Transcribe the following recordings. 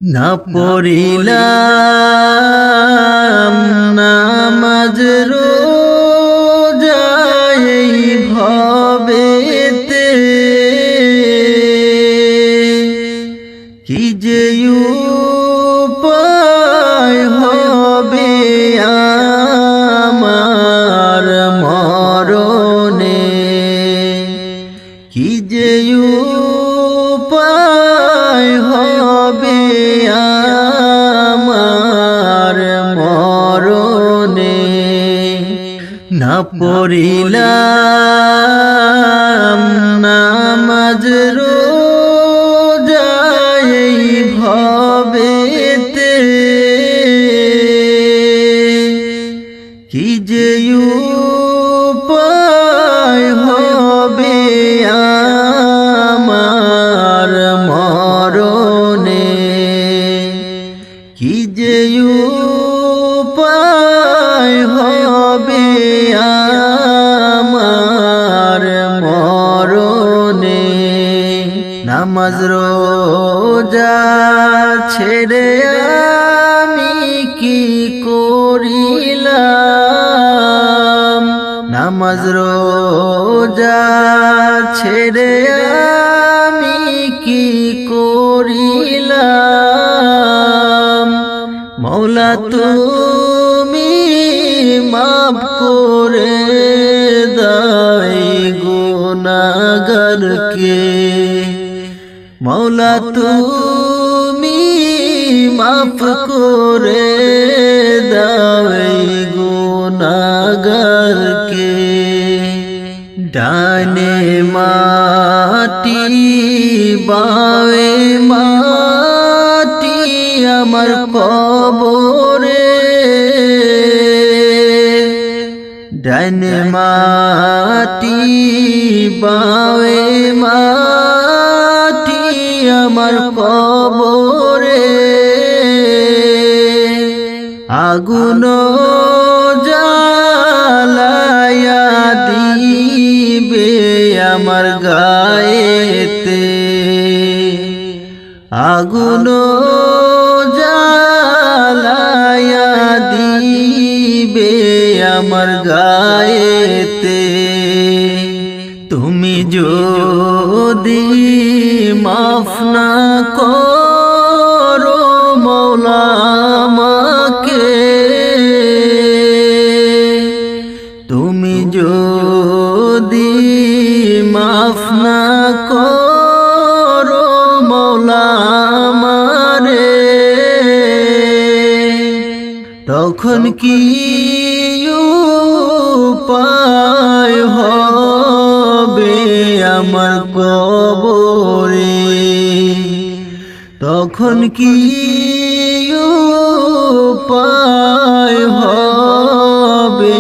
না পড়িলাম নামাজ রোজা এই ভবেতে, কি যে উপায় হবে আমার মরণে, কি যে উপায় হবে আমার মরণে। না পড়িলাম নামাজ রোজা এই ভবেতে, কি যে উপায় হবে আমার মরণে, কি যে উপায় হবে আমার মরণে। নামাজ রোজা ছেড়ে আমি কি করিলাম, নামাজ রোজা ছেড়ে আমি কি করিলাম। মৌলা তুমি মাফ করে দাও গুনাহগারকে, মৌলা তুমি মাফ করে দাও গুনাহগারকে। ডানে মাটি বায়ে মাটি আমার কবরে, ডানে মাটি বায়ে মাটি আমার কবরে। আগুন জ্বালায়া দিবে আমার গায়েতে, আগুন জ্বালায়া দিবে আমার গায়েতে। তুমি যদি মাফ না করো মৌলা আমাকে, তুমি যদি মাফ না করো মৌলা আমারে, তখন কি উপায় হবে আমার কবরে, তখন কি উপায় হবে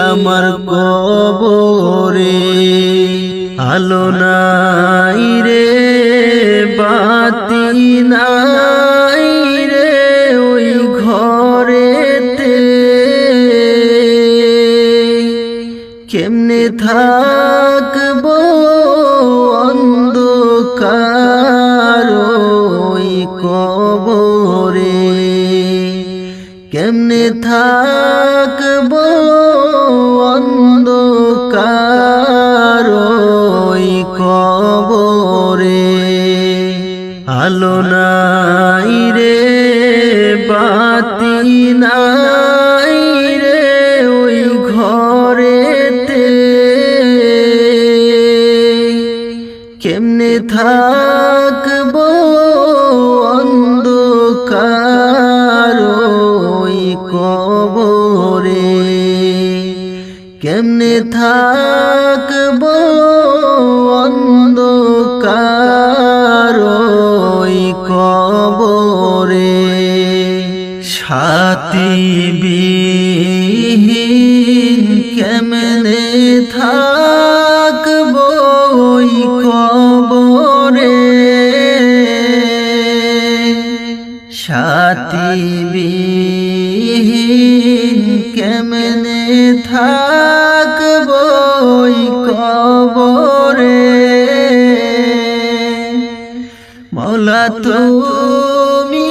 আমার কবরে। আলো নাই রে বাতি নাই রে ওই ঘরেতে, কেমনে থাকবো অন্ধকার ওই কবরে, কেমনে থাকবো অন্ধকার ওই কবরে। আলো নাই রে বাতি নাই রে ওই ঘরেতে, কেমনে থাকবো অন্ধকার ওই কবরে, কেমনে থাকবো অন্ধকার ওই কবরে। সাথী বিহীন কেমনে থাকবো ওই কবরে, সাথী বিহীন কেমনে থাকবো ওই কবরে। মৌলা তুমি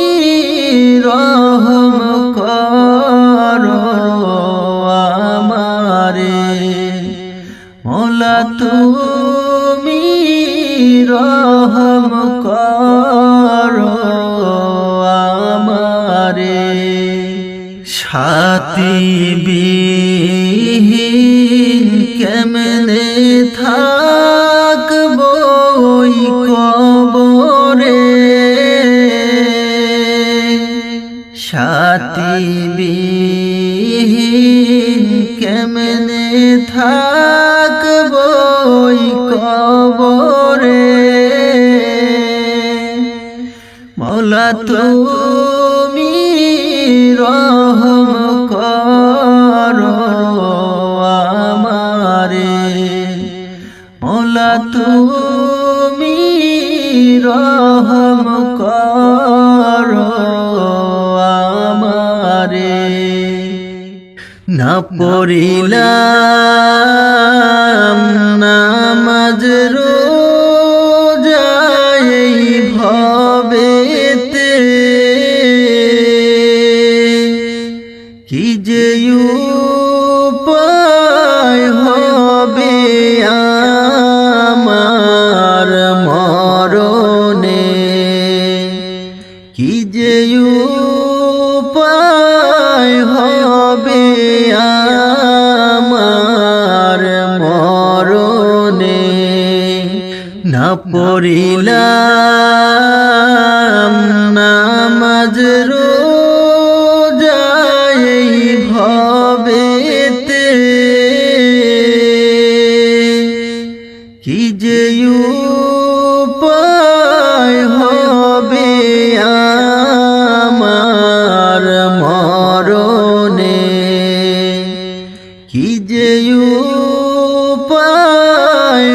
সাথী বিহীন কেমনে থাকবো ওই কবরে, সাথী বিহীন কেমনে থাকবো ওই কবরে। মওলা তুমি রহম করো আমারে, মওলা তুমি রহম করো আমারে। না পড়িলাম নামাজ রোজা এই ভবেতে, কি যে উপায় হবে আমার মরণে, কি যে উপায় হবে আমার মরণে। না পড়িলাম নামাজ রোজা এই ভবেতে, কি যে উপায় হবে আমার মরণে, কি যে উপায়